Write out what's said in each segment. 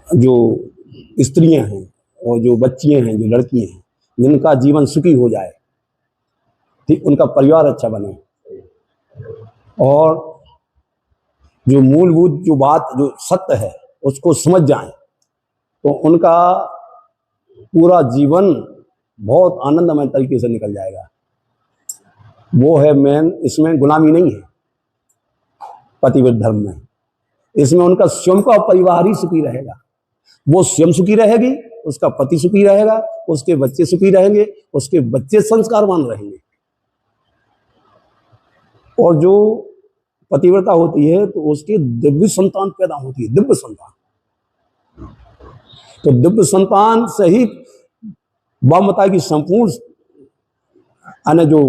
जो स्त्रियां हैं और जो बच्चियां हैं, जो लड़कियां हैं, जिनका जीवन सुखी हो जाए, ठीक, उनका परिवार अच्छा बने, और जो मूलभूत जो बात जो सत्य है उसको समझ जाएं, तो उनका पूरा जीवन बहुत आनंदमय तरीके से निकल जाएगा। वो है मेन, इसमें गुलामी नहीं है पतिव्रत धर्म में। इसमें उनका स्वयं का परिवार ही सुखी रहेगा, वो स्वयं सुखी रहेगी, उसका पति सुखी रहेगा, उसके बच्चे सुखी रहेंगे, उसके बच्चे संस्कारवान रहेंगे। और जो पतिव्रता होती है तो उसकी दिव्य संतान पैदा होती है, दिव्य संतान। तो दिव्य संतान से ही वामता की संपूर्ण जो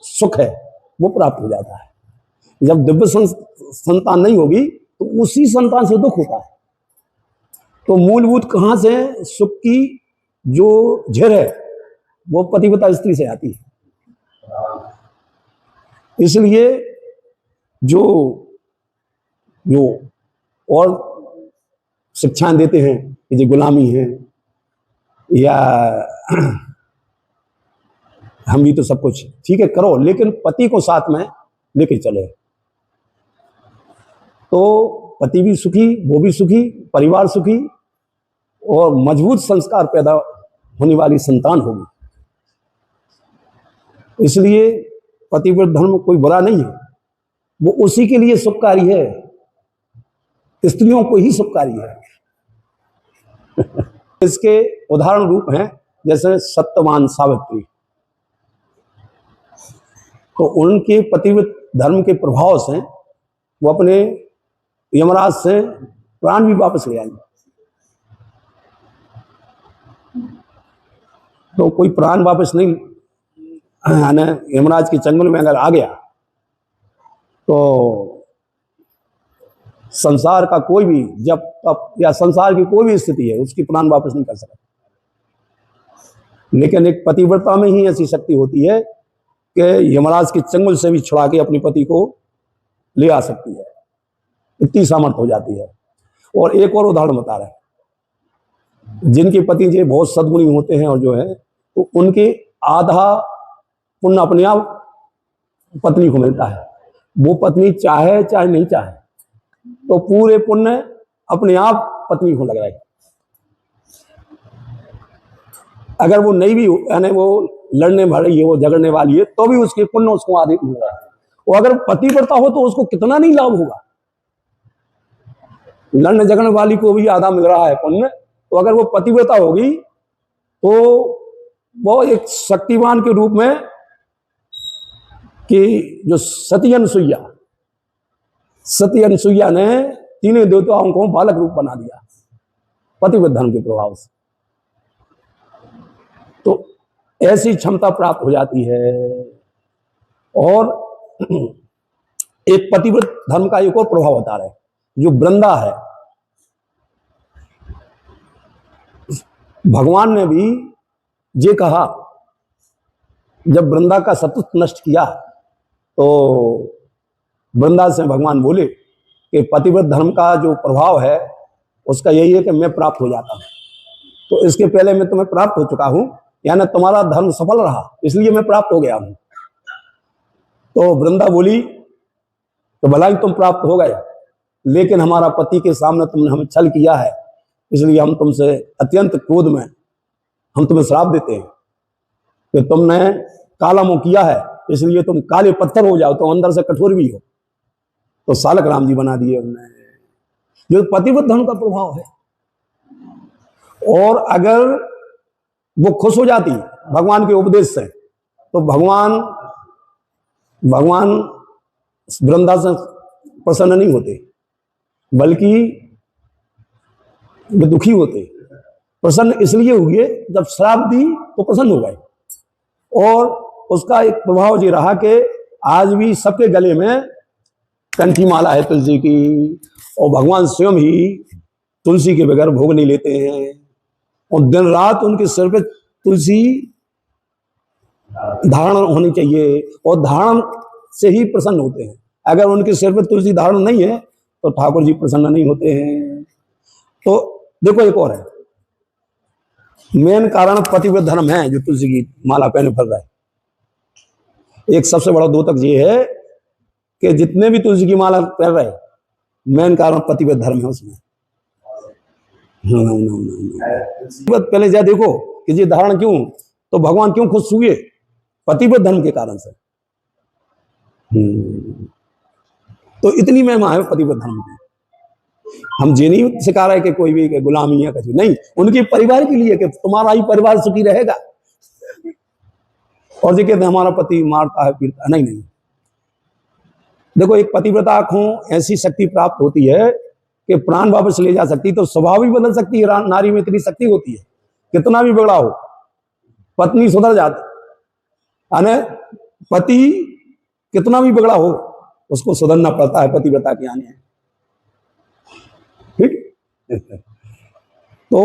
सुख है वो प्राप्त हो जाता है। जब दिव्य संतान नहीं होगी तो उसी संतान से दुख होता है। तो मूलभूत कहां से सुख की जो झर है वो पतिव्रता स्त्री से आती है। इसलिए जो जो और शिक्षाएं देते हैं कि जो गुलामी है या हम भी तो सब कुछ ठीक है करो, लेकिन पति को साथ में लेके चले, तो पति भी सुखी, वो भी सुखी, परिवार सुखी, और मजबूत संस्कार पैदा होने वाली संतान होगी। इसलिए पतिव्रत धर्म कोई बुरा नहीं है, वो उसी के लिए सुखकारी है, स्त्रियों को ही सुखकारी है। इसके उदाहरण रूप हैं जैसे सत्यवान सावित्री। तो उनके पतिव्रत धर्म के प्रभाव से वो अपने यमराज से प्राण भी वापस ले आई। तो कोई प्राण वापस नहीं, यमराज के चंगुल में अगर आ गया तो संसार का कोई भी जब तब या संसार की कोई भी स्थिति है उसकी प्राण वापस नहीं कर सकता। लेकिन एक पतिव्रता में ही ऐसी शक्ति होती है कि यमराज के चंगुल से भी छुड़ा के अपनी पति को ले आ सकती है, इतनी सामर्थ्य हो जाती है। और एक और उदाहरण बता रहे हैं, जिनके पति जो बहुत सद्गुणी होते हैं और जो है तो उनके आधा पुण्य अपने आप पत्नी को मिलता है। वो पत्नी चाहे चाहे नहीं चाहे तो पूरे पुण्य अपने आप पत्नी को लग रहा है। अगर वो नहीं भी यानी वो लड़ने वाली है, वो झगड़ने वाली है, तो भी उसके पुण्य उसको आधे मिल रहा है। और अगर पतिव्रता हो तो उसको कितना नहीं लाभ होगा। लड़ने झगड़ने वाली को भी आधा मिल रहा है पुण्य, तो अगर वो पतिव्रता होगी तो वो एक शक्तिवान के रूप में कि जो सती अनसुईया ने तीनों देवताओं को बालक रूप बना दिया पतिव्रत धर्म के प्रभाव से। तो ऐसी क्षमता प्राप्त हो जाती है। और एक पतिव्रत धर्म का एक और प्रभाव बता रहे हैं, जो वृंदा है। भगवान ने भी ये कहा, जब वृंदा का सतुत्व नष्ट किया तो वृंदा से भगवान बोले कि पतिव्रत धर्म का जो प्रभाव है उसका यही है कि मैं प्राप्त हो जाता हूं, तो इसके पहले मैं तुम्हें प्राप्त हो चुका हूं, यानी तुम्हारा धर्म सफल रहा इसलिए मैं प्राप्त हो गया हूं। तो वृंदा बोली तो भला ही तुम प्राप्त हो गए, लेकिन हमारा पति के सामने तुमने हमें छल किया है, इसलिए हम तुमसे अत्यंत क्रोध में हम तुम्हें श्राप देते हैं कि तुमने काला मुंह किया है, इसलिए तुम काले पत्थर हो जाओ, तो अंदर से कठोर भी हो। तो सालक राम जी बना दिए उन्होंने, जो पतिव्रत धर्म का प्रभाव है। और अगर वो खुश हो जाती भगवान के उपदेश से, तो भगवान वृंदा से प्रसन्न नहीं होते, बल्कि वे दुखी होते। प्रसन्न इसलिए हुए जब श्राप दी तो प्रसन्न हो गए। और उसका एक प्रभाव ये रहा कि आज भी सबके गले में कंठी माला है तुलसी की, और भगवान स्वयं ही तुलसी के बगैर भोग नहीं लेते हैं, और दिन रात उनके सिर पे तुलसी धारण होनी चाहिए, और धारण से ही प्रसन्न होते हैं। अगर उनके सिर पे तुलसी धारण नहीं है तो ठाकुर जी प्रसन्न नहीं होते हैं। तो देखो एक और है, मेन कारण पतिव्रत धर्म है जो तुलसी की माला पहने फिर रहा है। एक सबसे बड़ा द्योतक ये है कि जितने भी तुलसी की माला पहन रहे, मेन कारण पतिव्रत धर्म है उसमें। पहले जा देखो कि ये धारण क्यों, तो भगवान क्यों खुश हुए, पतिव्रत धर्म के कारण से। तो इतनी महिमा है पतिव्रत धर्म की। हम ये नहीं सिखा रहे कि कोई भी गुलामी है कुछ नहीं, उनके परिवार के लिए कि तुम्हारा ही परिवार सुखी रहेगा। और जो कहते हमारा पति मारता है पीटता, नहीं नहीं। देखो एक पतिव्रता को ऐसी शक्ति प्राप्त होती है कि प्राण वापस ले जा सकती, तो स्वभाव भी बदल सकती है। नारी में इतनी शक्ति होती है, कितना भी बिगड़ा हो पत्नी सुधर जाती, पति कितना भी बिगड़ा हो उसको सुधरना पड़ता है पतिव्रता के आने। ठीक। तो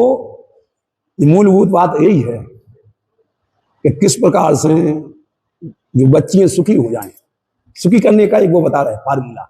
मूलभूत बात यही है कि किस प्रकार से जो बच्चियां सुखी हो जाएं, सुखी करने का एक वो बता रहे फार्मूला।